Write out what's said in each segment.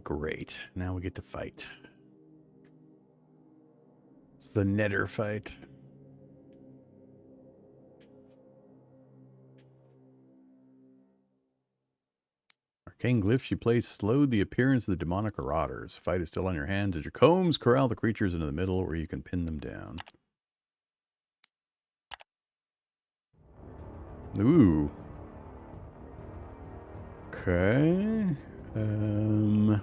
Great. Now we get to fight. It's the netter fight. Arcane glyphs you place slowed the appearance of the demonic marauders. Fight is still on your hands as your combs corral the creatures into the middle where you can pin them down. Ooh. Okay. I'm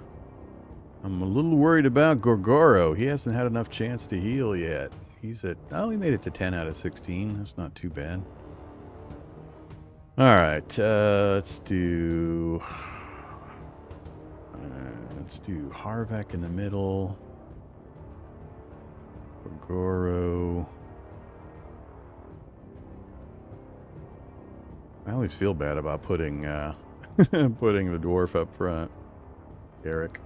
a little worried about Gorgoro. He hasn't had enough chance to heal yet. He's at... Oh, he made it to 10 out of 16. That's not too bad. Alright, let's do... let's do Harvak in the middle. Gorgoro. I always feel bad about putting putting the dwarf up front. Eric.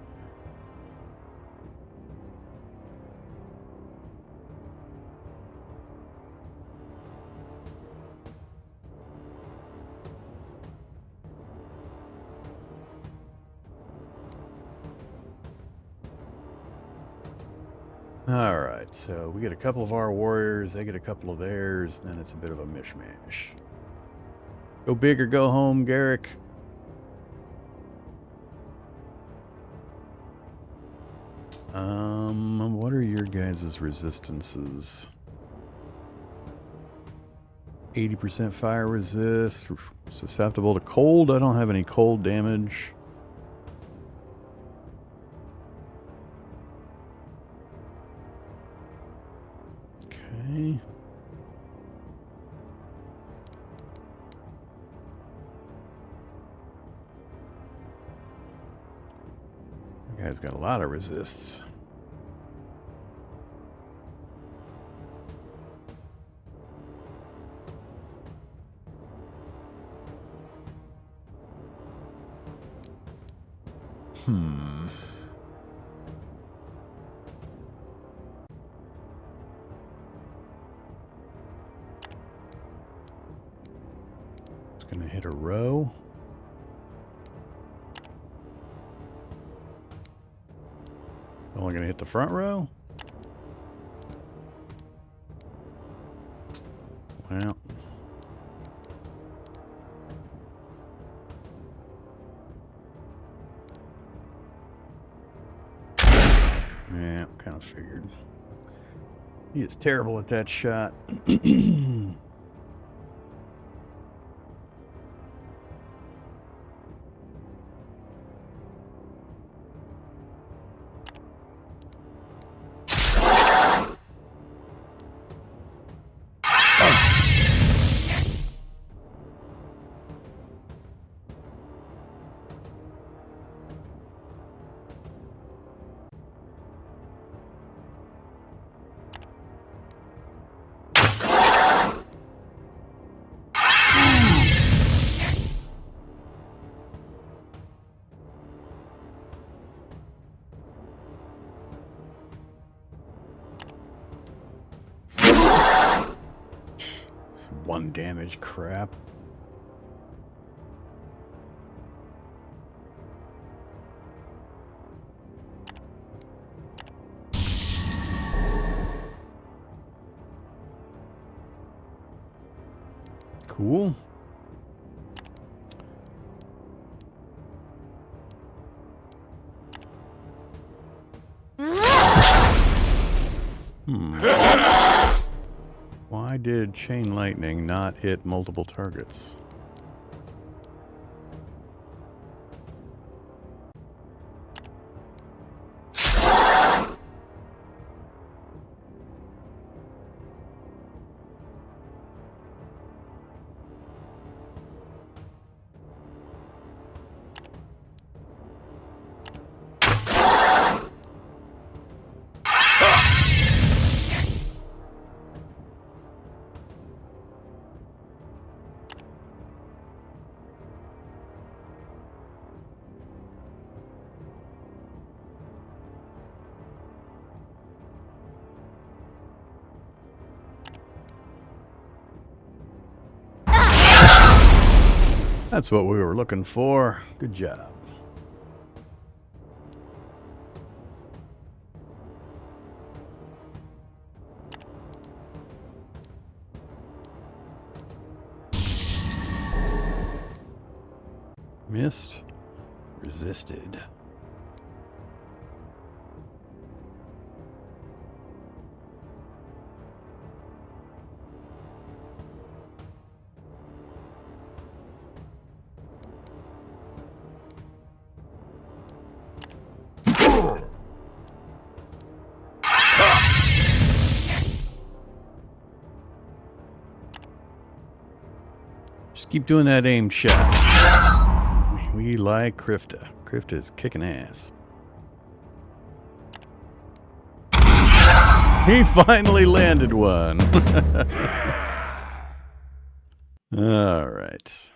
Alright, so we get a couple of our warriors, they get a couple of theirs, and then it's a bit of a mishmash. Go big or go home, Garrick. What are your guys' resistances? 80% fire resist, susceptible to cold. I don't have any cold damage. Okay. That guy's got a lot of resists. It's gonna hit a row. Only gonna hit the front row? Well. Yeah, kind of figured. He is terrible at that shot. One damage crap. Cool. Why did chain lightning not hit multiple targets? That's what we were looking for. Good job. Missed. Resisted. Just keep doing that aim shot. We like Krifta. Krifta is kicking ass. He finally landed one. All right.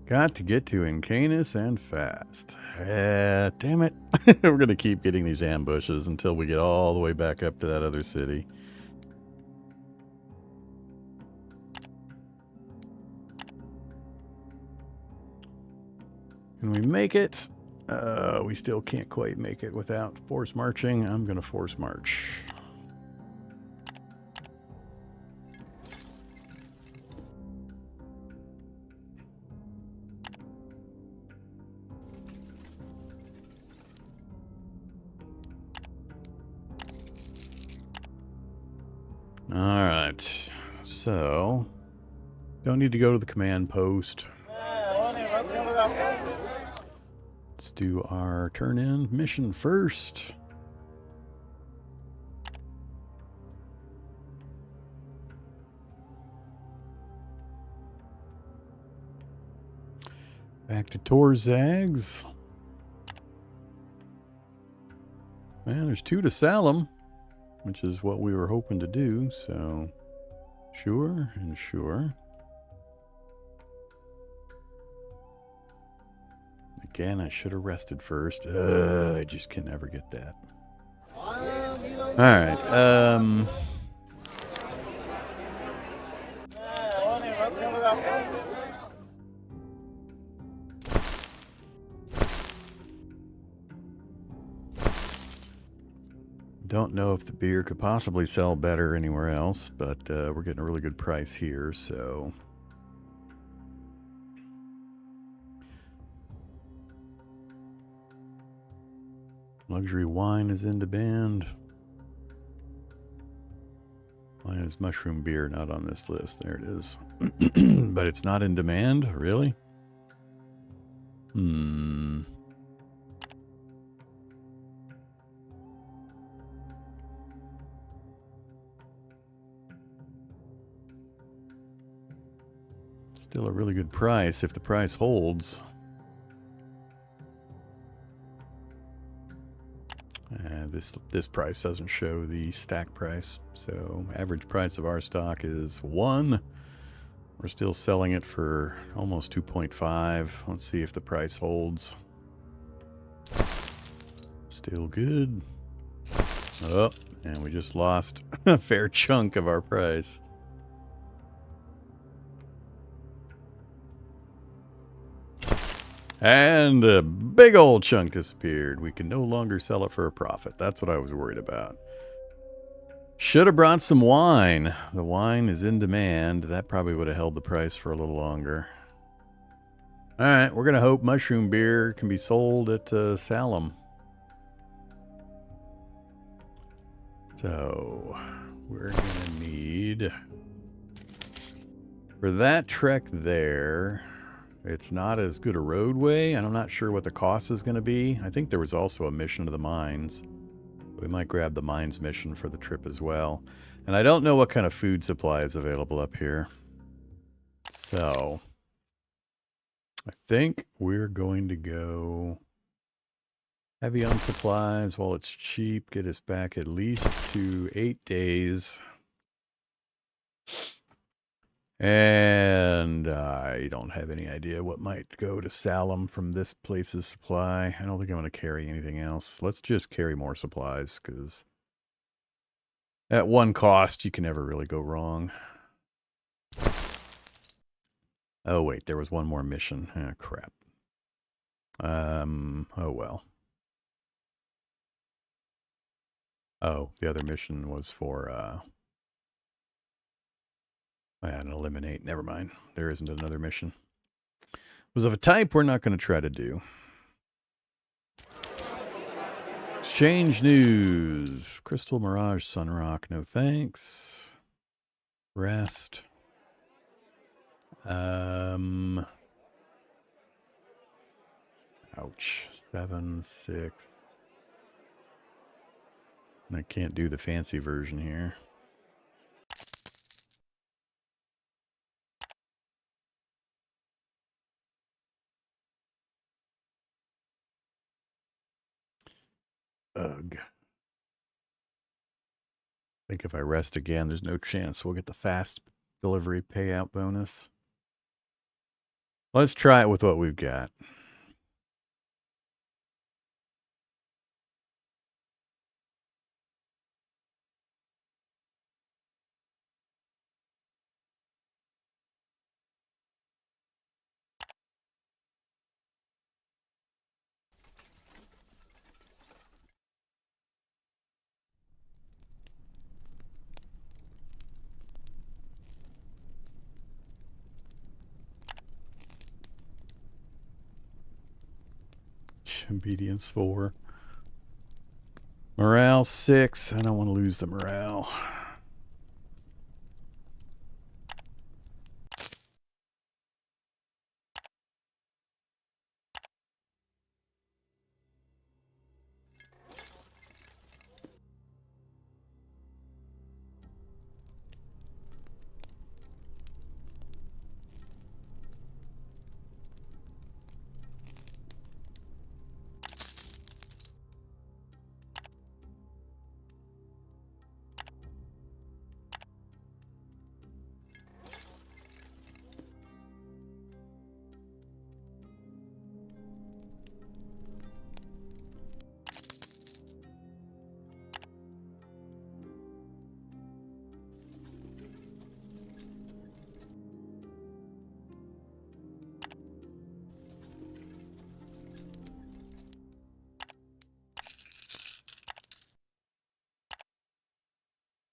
Got to get to Incanus and fast. Damn it. We're going to keep getting these ambushes until we get all the way back up to that other city. Can we make it? We still can't quite make it without force marching. I'm going to force march. All right. So, don't need to go to the command post. Let's do our turn-in mission first. Back to Torzags. Man, there's 2 to Salum, which is what we were hoping to do, so sure and sure. Again, I should have rested first. I just can never get that. Alright, don't know if the beer could possibly sell better anywhere else, but we're getting a really good price here, so... Luxury wine is in demand. Wine is mushroom beer, not on this list. There it is. But it's not in demand? Really? Still a really good price if the price holds. This price doesn't show the stack price, so average price of our stock is 1. We're still selling it for almost 2.5. Let's see if the price holds. Still good. Oh, and we just lost a fair chunk of our price. And a big old chunk disappeared. We can no longer sell it for a profit. That's what I was worried about. Should have brought some wine. The wine is in demand. That probably would have held the price for a little longer. All right, we're going to hope mushroom beer can be sold at Salum. So, we're going to need... For that trek there... It's not as good a roadway, and I'm not sure what the cost is going to be. I think there was also a mission to the mines. We might grab the mines mission for the trip as well. And I don't know what kind of food supply is available up here. So, I think we're going to go heavy on supplies while it's cheap. Get us back at least to 8 days. And I don't have any idea what might go to Salum from this place's supply. I don't think I'm going to carry anything else. Let's just carry more supplies, because at one cost, you can never really go wrong. Oh, wait, there was one more mission. Ah, crap. Oh, well. Oh, the other mission was for, an eliminate. Never mind. There isn't another mission. It was of a type we're not going to try to do. Exchange news. Crystal Mirage Sunrock. No thanks. Rest. Ouch. 7, 6. I can't do the fancy version here. Ugh. I think if I rest again, there's no chance we'll get the fast delivery payout bonus. Let's try it with what we've got. Obedience 4. Morale 6. I don't want to lose the morale.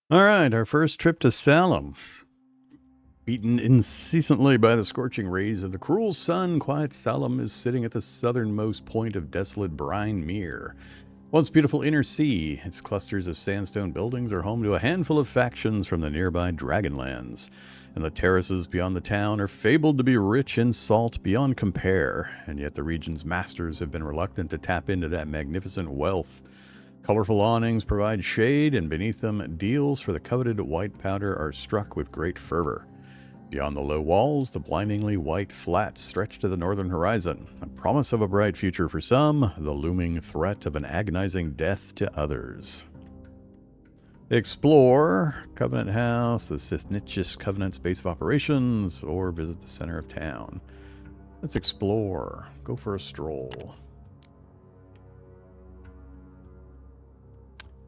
All right, our first trip to Salum. Beaten incessantly by the scorching rays of the cruel sun, quiet Salum is sitting at the southernmost point of desolate brine mere. Once beautiful inner sea, its clusters of sandstone buildings are home to a handful of factions from the nearby Dragonlands, and the terraces beyond the town are fabled to be rich in salt beyond compare, and yet the region's masters have been reluctant to tap into that magnificent wealth. Colorful awnings provide shade, and beneath them, deals for the coveted white powder are struck with great fervor. Beyond the low walls, the blindingly white flats stretch to the northern horizon, a promise of a bright future for some, the looming threat of an agonizing death to others. Explore Covenant House, the Sithnichus Covenant's base of operations, or visit the center of town. Let's explore. Go for a stroll.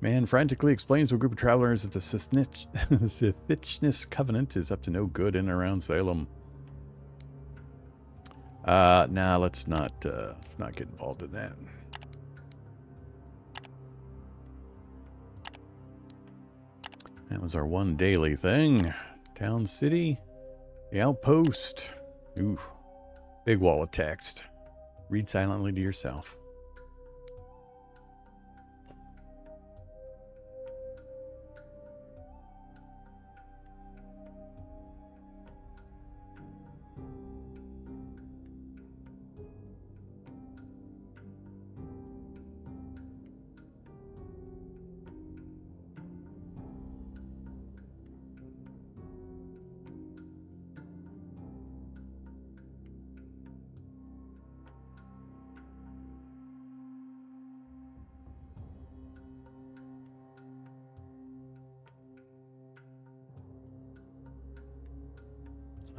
Man frantically explains to a group of travelers that the Sithnichus Covenant is up to no good in and around Salem. Nah, let's not get involved in that. That was our one daily thing. Town City, the outpost. Ooh, big wall of text. Read silently to yourself.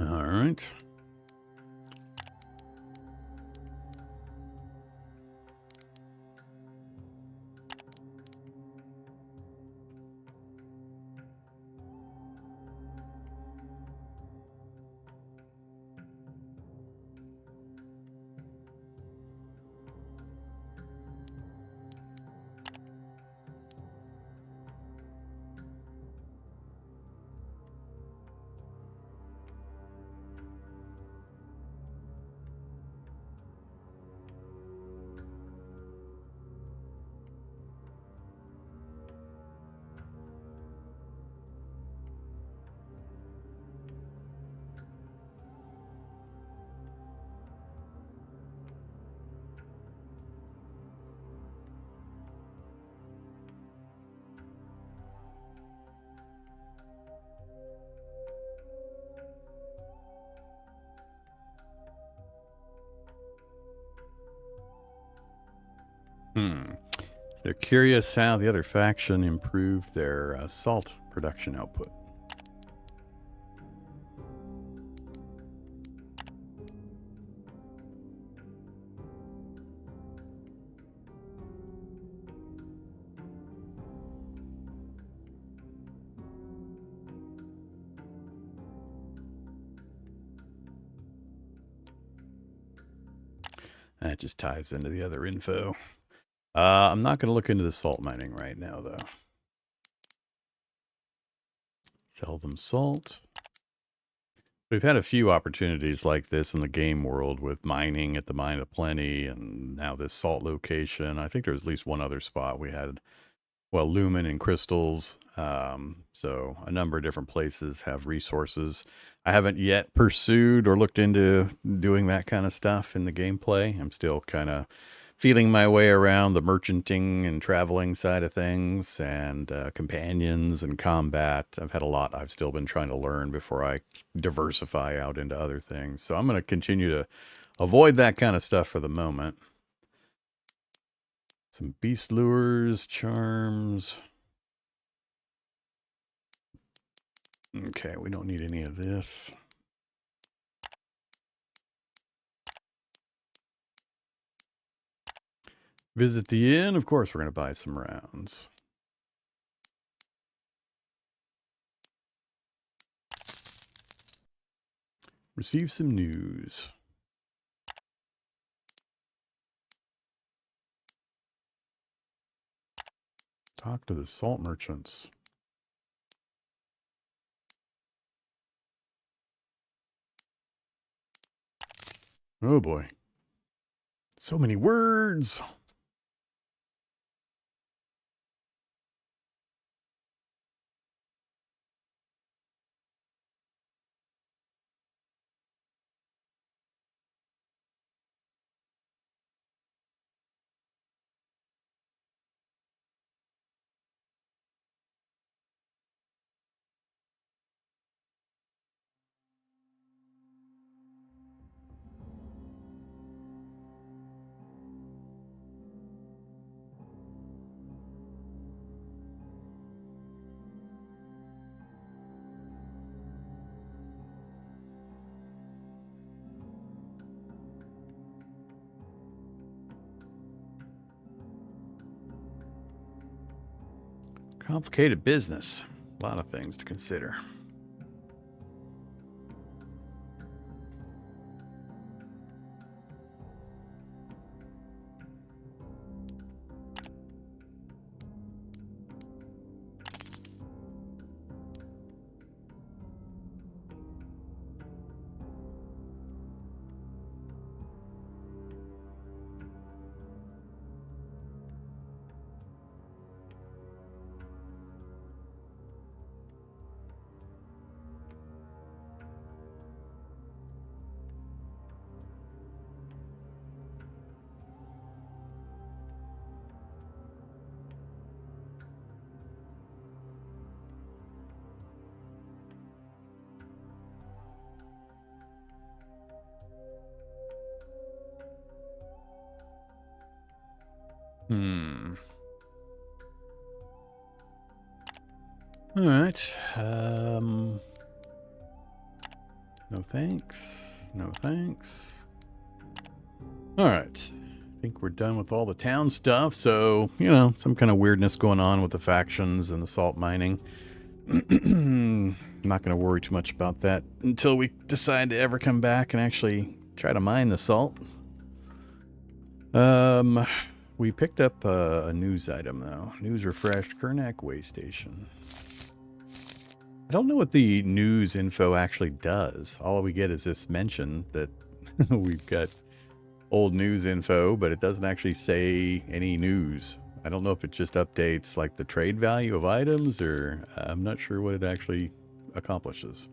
All right. They're curious how the other faction improved their salt production output. That just ties into the other info. I'm not going to look into the salt mining right now, though. Sell them salt. We've had a few opportunities like this in the game world with mining at the Mine of Plenty and now this salt location. I think there was at least one other spot we had, well, lumen and crystals. So a number of different places have resources. I haven't yet pursued or looked into doing that kind of stuff in the gameplay. I'm still kind of feeling my way around the merchanting and traveling side of things and companions and combat. I've had a lot I've still been trying to learn before I diversify out into other things. So I'm going to continue to avoid that kind of stuff for the moment. Some beast lures, charms. Okay, we don't need any of this. Visit the inn. Of course, we're going to buy some rounds. Receive some news. Talk to the salt merchants. Oh boy. So many words. Complicated business. A lot of things to consider. All right. No thanks. No thanks. All right. I think we're done with all the town stuff. So, you know, some kind of weirdness going on with the factions and the salt mining. I'm not going to worry too much about that until we decide to ever come back and actually try to mine the salt. We picked up a news item, though. News refreshed. Kernak Way Station. I don't know what the news info actually does. All we get is this mention that we've got old news info, but it doesn't actually say any news. I don't know if it just updates like the trade value of items, or I'm not sure what it actually accomplishes.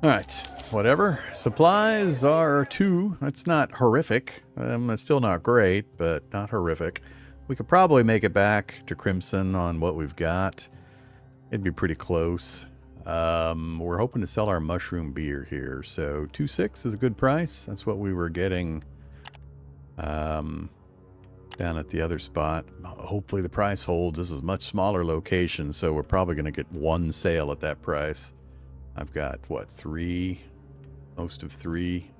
All right, whatever. Supplies are 2. That's not horrific. It's still not great, but not horrific. We could probably make it back to Crimson on what we've got. It'd be pretty close. We're hoping to sell our mushroom beer here, so 2.6 is a good price. That's what we were getting down at the other spot. Hopefully the price holds. This is a much smaller location, so we're probably going to get one sale at that price. I've got, what, 3? Most of 3.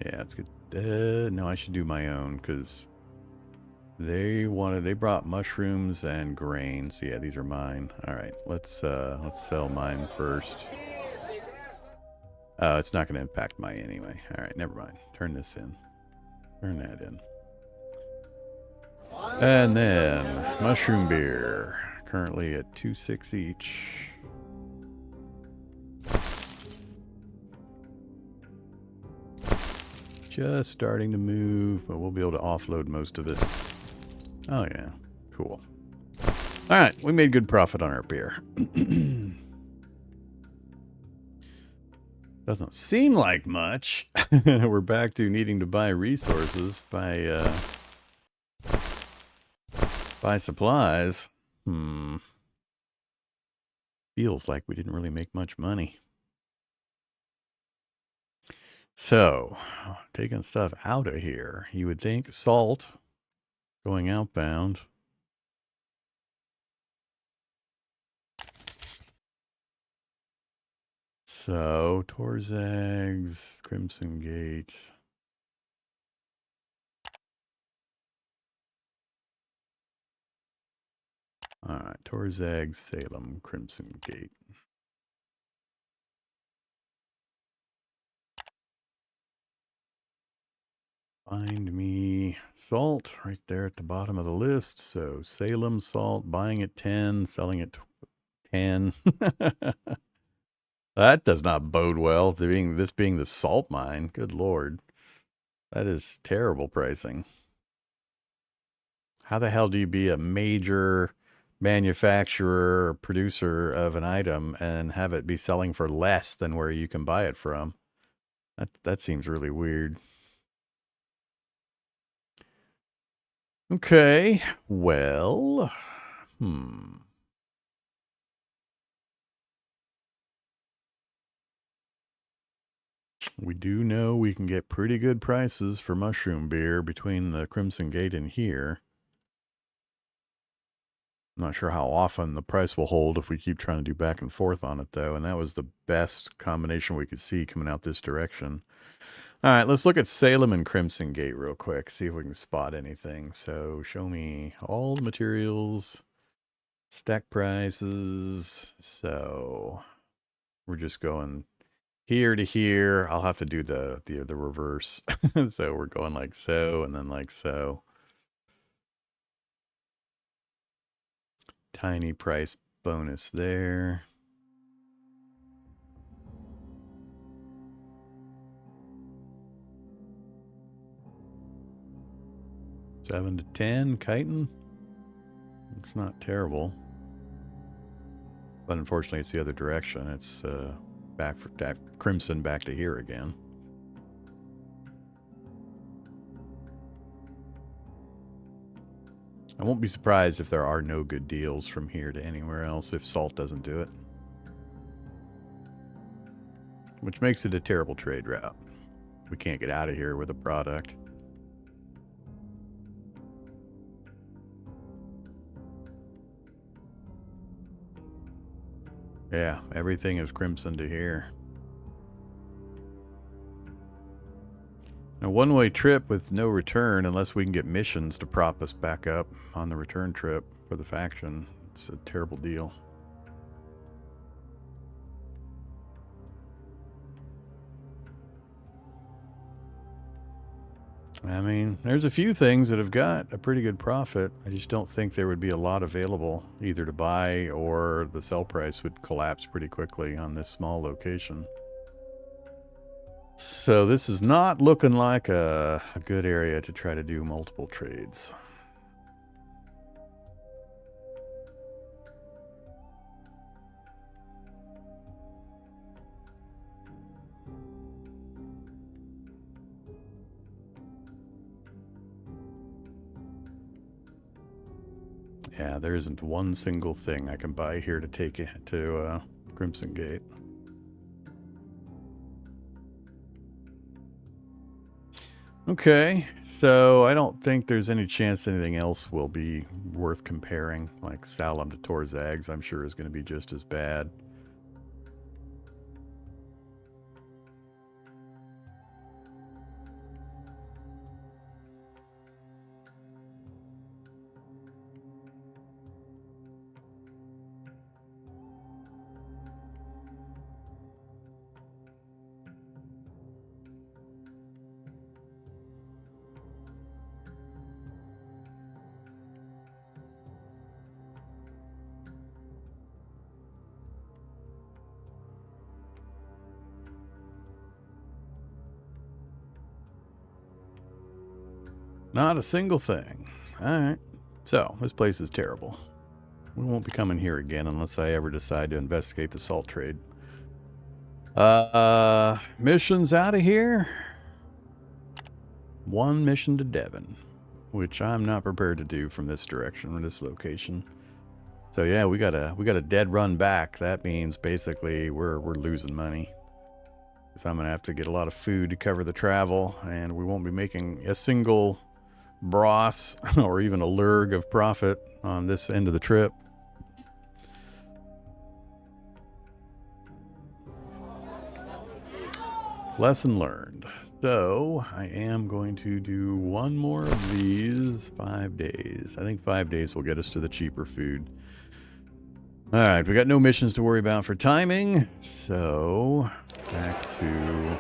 Yeah, it's good. No, I should do my own, because they brought mushrooms and grains. Yeah, these are mine. All right, let's sell mine first. Oh, it's not going to impact mine anyway. All right, never mind. Turn this in. Turn that in. And then mushroom beer, currently at 2.6 each. Just starting to move, but we'll be able to offload most of it. Oh yeah, cool. All right, we made good profit on our beer. Doesn't seem like much. We're back to needing to buy resources, buy supplies. Feels like we didn't really make much money. So, taking stuff out of here. You would think salt going outbound. So, Torzag's, Crimson Gate. Alright, Torzag, Salem, Crimson Gate. Find me salt right there at the bottom of the list. So Salem salt, buying at 10, selling at 10. That does not bode well, this being the salt mine. Good Lord. That is terrible pricing. How the hell do you be a major manufacturer or producer of an item and have it be selling for less than where you can buy it from? That seems really weird. Okay, well, we do know we can get pretty good prices for mushroom beer between the Crimson Gate and here. I'm not sure how often the price will hold if we keep trying to do back and forth on it, though, and that was the best combination we could see coming out this direction. All right, let's look at Salem and Crimson Gate real quick, see if we can spot anything. So show me all the materials, stack prices. So we're just going here to here. I'll have to do the reverse. So we're going like so and then like so. Tiny price bonus there. $7 to $10, chitin. It's not terrible. But unfortunately, it's the other direction. It's back for Crimson back to here again. I won't be surprised if there are no good deals from here to anywhere else if salt doesn't do it. Which makes it a terrible trade route. We can't get out of here with a product. Yeah, everything is Crimson to here. A one-way trip with no return unless we can get missions to prop us back up on the return trip for the faction. It's a terrible deal. I mean, there's a few things that have got a pretty good profit. I just don't think there would be a lot available either to buy or the sell price would collapse pretty quickly on this small location. So this is not looking like a good area to try to do multiple trades. Yeah, there isn't one single thing I can buy here to take it to Crimson Gate. Okay, so I don't think there's any chance anything else will be worth comparing. Like Salum to Torzags, I'm sure is going to be just as bad. Not a single thing. Alright. So, this place is terrible. We won't be coming here again unless I ever decide to investigate the salt trade. Missions out of here. One mission to Devon, which I'm not prepared to do from this direction, from this location. So yeah, we got a dead run back. That means basically we're losing money. Because I'm gonna have to get a lot of food to cover the travel, and we won't be making a single bros or even a lurg of profit on this end of the trip. Lesson learned. So I am going to do one more of these 5 days. I think 5 days will get us to the cheaper food. All right, we got no missions to worry about for timing. So back to...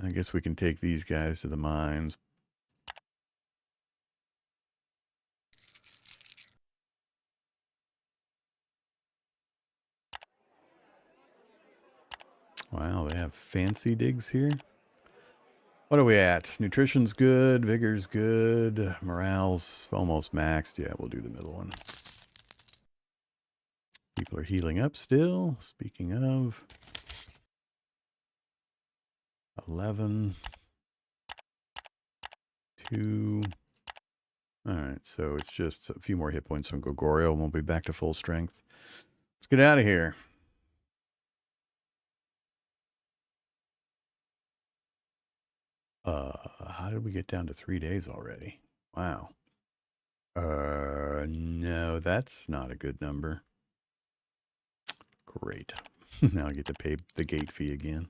I guess we can take these guys to the mines. Wow, they have fancy digs here. What are we at? Nutrition's good, vigor's good, morale's almost maxed. Yeah, we'll do the middle one. People are healing up still. Speaking of, 11, 2. All right, so it's just a few more hit points from Gogorio, and we'll be back to full strength. Let's get out of here. How did we get down to 3 days already? Wow. No, that's not a good number. Great. Now I get to pay the gate fee again.